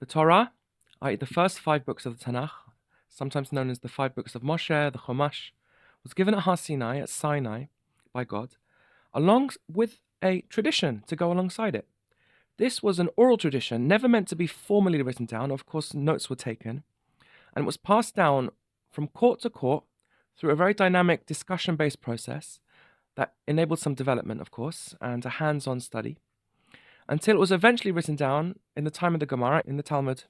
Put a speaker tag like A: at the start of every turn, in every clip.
A: The Torah, i.e. the first 5 books of the Tanakh, sometimes known as the 5 books of Moshe, the Chumash, was given at Har Sinai, at Sinai, by God, along with a tradition to go alongside it. This was an oral tradition, never meant to be formally written down. Of course, notes were taken, and it was passed down from court to court through a very dynamic discussion-based process that enabled some development, of course, and a hands-on study, until it was eventually written down in the time of the Gemara, in the Talmud.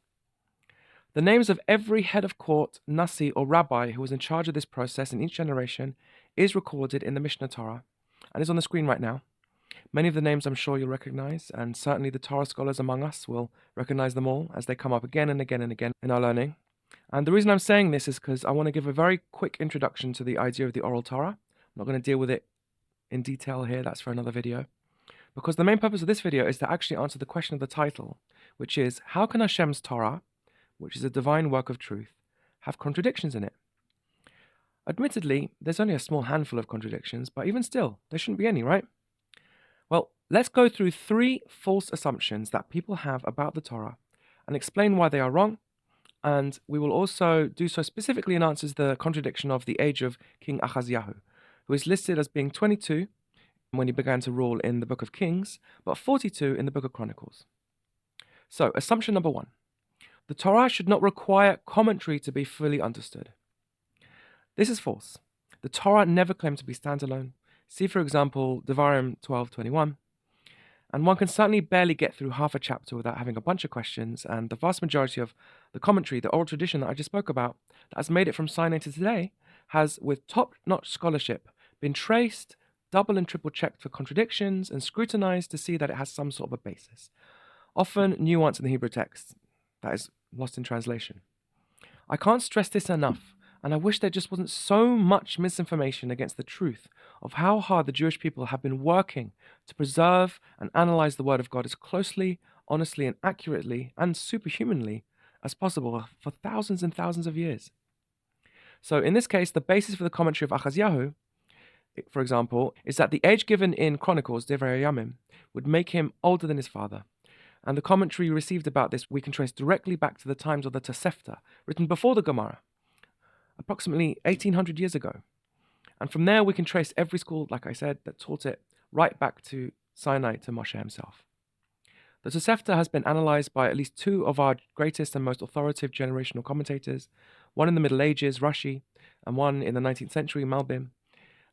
A: The names of every head of court, nasi, or rabbi who was in charge of this process in each generation is recorded in the Mishnah Torah, and is on the screen right now. Many of the names I'm sure you'll recognize, and certainly the Torah scholars among us will recognize them all as they come up again and again and again in our learning. And the reason I'm saying this is because I want to give a very quick introduction to the idea of the oral Torah. I'm not going to deal with it in detail here, that's for another video. Because the main purpose of this video is to actually answer the question of the title, which is, how can Hashem's Torah, which is a divine work of truth, have contradictions in it? Admittedly, there's only a small handful of contradictions, but even still, there shouldn't be any, right? Well, let's go through 3 false assumptions that people have about the Torah and explain why they are wrong. And we will also do so specifically in answers to the contradiction of the age of King Achaziyahu, who is listed as being 22 when he began to rule in the Book of Kings, but 42 in the Book of Chronicles. So, assumption number 1. The Torah should not require commentary to be fully understood. This is false. The Torah never claimed to be standalone. See, for example, Devarim 12:21. And one can certainly barely get through half a chapter without having a bunch of questions, and the vast majority of the commentary, the oral tradition that I just spoke about, that has made it from Sinai to today, has, with top-notch scholarship, been traced, double and triple checked for contradictions, and scrutinized to see that it has some sort of a basis. Often nuance in the Hebrew text that is lost in translation. I can't stress this enough, and I wish there just wasn't so much misinformation against the truth of how hard the Jewish people have been working to preserve and analyze the Word of God as closely, honestly, and accurately, and superhumanly as possible for thousands and thousands of years. So in this case, the basis for the commentary of Achaziyahu, for example, is that the age given in Chronicles, Devrei Yamim, would make him older than his father. And the commentary received about this we can trace directly back to the times of the Tosefta, written before the Gemara, approximately 1800 years ago. And from there we can trace every school, like I said, that taught it right back to Sinai, to Moshe himself. The Tosefta has been analyzed by at least 2 of our greatest and most authoritative generational commentators, one in the Middle Ages, Rashi, and one in the 19th century, Malbim.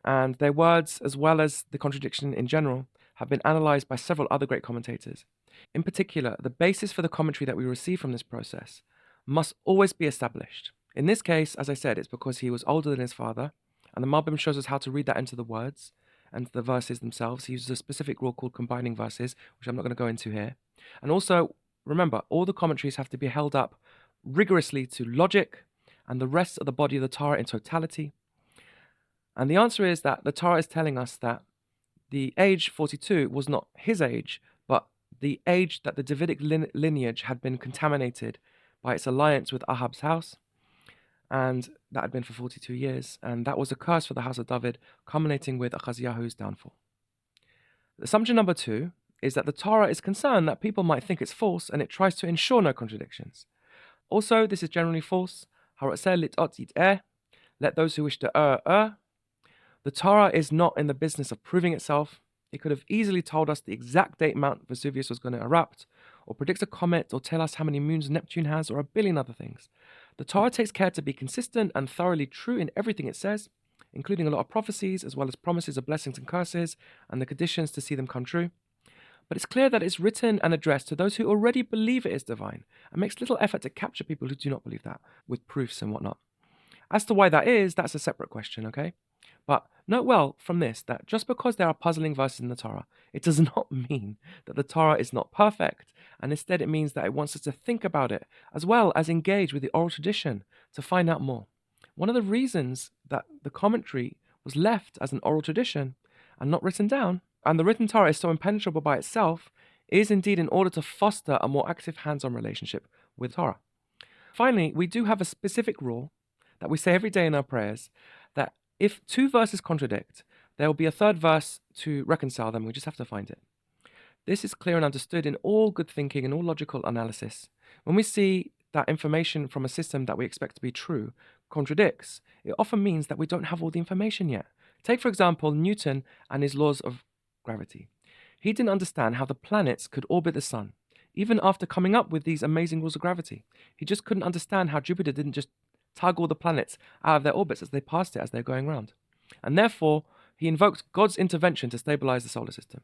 A: And their words, as well as the contradiction in general, have been analyzed by several other great commentators. In particular, the basis for the commentary that we receive from this process must always be established. In this case, as I said, it's because he was older than his father, and the Malbim shows us how to read that into the words and the verses themselves. He uses a specific rule called combining verses, which I'm not going to go into here. And also, remember, all the commentaries have to be held up rigorously to logic and the rest of the body of the Torah in totality. And the answer is that the Torah is telling us that the age 42 was not his age, but the age that the Davidic lineage had been contaminated by its alliance with Ahab's house, and that had been for 42 years, and that was a curse for the house of David, culminating with Achaziyahu's downfall. Assumption number 2 is that the Torah is concerned that people might think it's false, and it tries to ensure no contradictions. Also, this is generally false. Let those who wish to err. The Torah is not in the business of proving itself. It could have easily told us the exact date Mount Vesuvius was going to erupt, or predict a comet, or tell us how many moons Neptune has, or a billion other things. The Torah takes care to be consistent and thoroughly true in everything it says, including a lot of prophecies, as well as promises of blessings and curses, and the conditions to see them come true. But it's clear that it's written and addressed to those who already believe it is divine, and makes little effort to capture people who do not believe that, with proofs and whatnot. As to why that is, that's a separate question, okay? But note well from this that just because there are puzzling verses in the Torah, it does not mean that the Torah is not perfect, and instead it means that it wants us to think about it, as well as engage with the oral tradition to find out more. One of the reasons that the commentary was left as an oral tradition and not written down, and the written Torah is so impenetrable by itself, is indeed in order to foster a more active hands-on relationship with Torah. Finally, we do have a specific rule that we say every day in our prayers, that if 2 verses contradict, there will be a 3rd verse to reconcile them. We just have to find it. This is clear and understood in all good thinking and all logical analysis. When we see that information from a system that we expect to be true contradicts, it often means that we don't have all the information yet. Take, for example, Newton and his laws of gravity. He didn't understand how the planets could orbit the sun, even after coming up with these amazing rules of gravity. He just couldn't understand how Jupiter didn't just tug all the planets out of their orbits as they passed it as they're going around. And therefore, he invoked God's intervention to stabilize the solar system.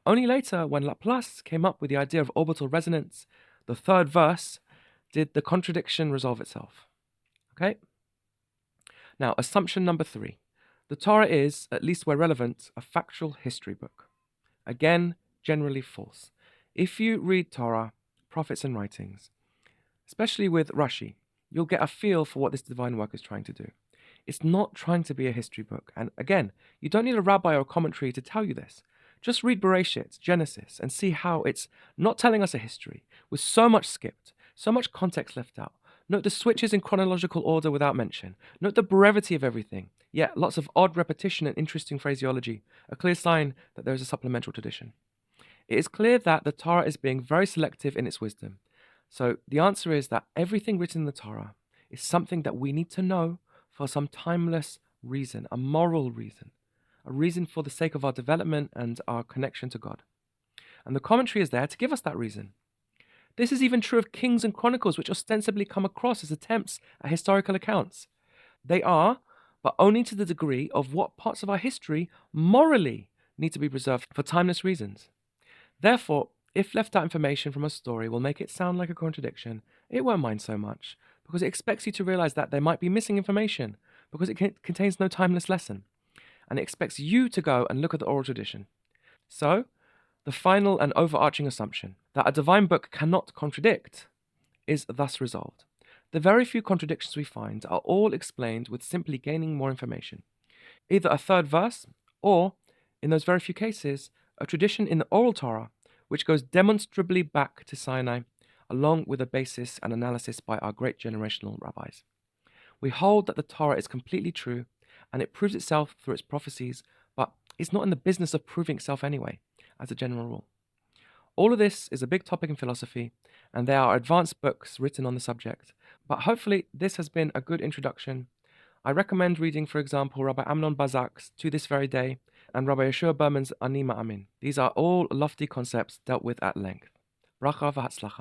A: Only later, when Laplace came up with the idea of orbital resonance, the third verse, did the contradiction resolve itself. Okay? Now, assumption number 3. The Torah is, at least where relevant, a factual history book. Again, generally false. If you read Torah, prophets and writings, especially with Rashi, you'll get a feel for what this divine work is trying to do. It's not trying to be a history book. And again, you don't need a rabbi or a commentary to tell you this. Just read Bereshit, Genesis, and see how it's not telling us a history, with so much skipped, so much context left out. Note the switches in chronological order without mention. Note the brevity of everything, yet lots of odd repetition and interesting phraseology, a clear sign that there is a supplemental tradition. It is clear that the Torah is being very selective in its wisdom. So the answer is that everything written in the Torah is something that we need to know for some timeless reason, a moral reason, a reason for the sake of our development and our connection to God. And the commentary is there to give us that reason. This is even true of Kings and Chronicles, which ostensibly come across as attempts at historical accounts. They are, but only to the degree of what parts of our history morally need to be preserved for timeless reasons. Therefore, if left out information from a story will make it sound like a contradiction, it won't mind so much, because it expects you to realize that there might be missing information, because it contains no timeless lesson, and it expects you to go and look at the oral tradition. So, the final and overarching assumption that a divine book cannot contradict is thus resolved. The very few contradictions we find are all explained with simply gaining more information, either a third verse or, in those very few cases, a tradition in the oral Torah which goes demonstrably back to Sinai, along with a basis and analysis by our great generational rabbis. We hold that the Torah is completely true, and it proves itself through its prophecies, but it's not in the business of proving itself anyway, as a general rule. All of this is a big topic in philosophy, and there are advanced books written on the subject, but hopefully this has been a good introduction. I recommend reading, for example, Rabbi Amnon Bazak's To This Very Day, and Rabbi Yeshua Berman's Ani Ma'amin. These are all lofty concepts dealt with at length. Bracha v'hatzlacha.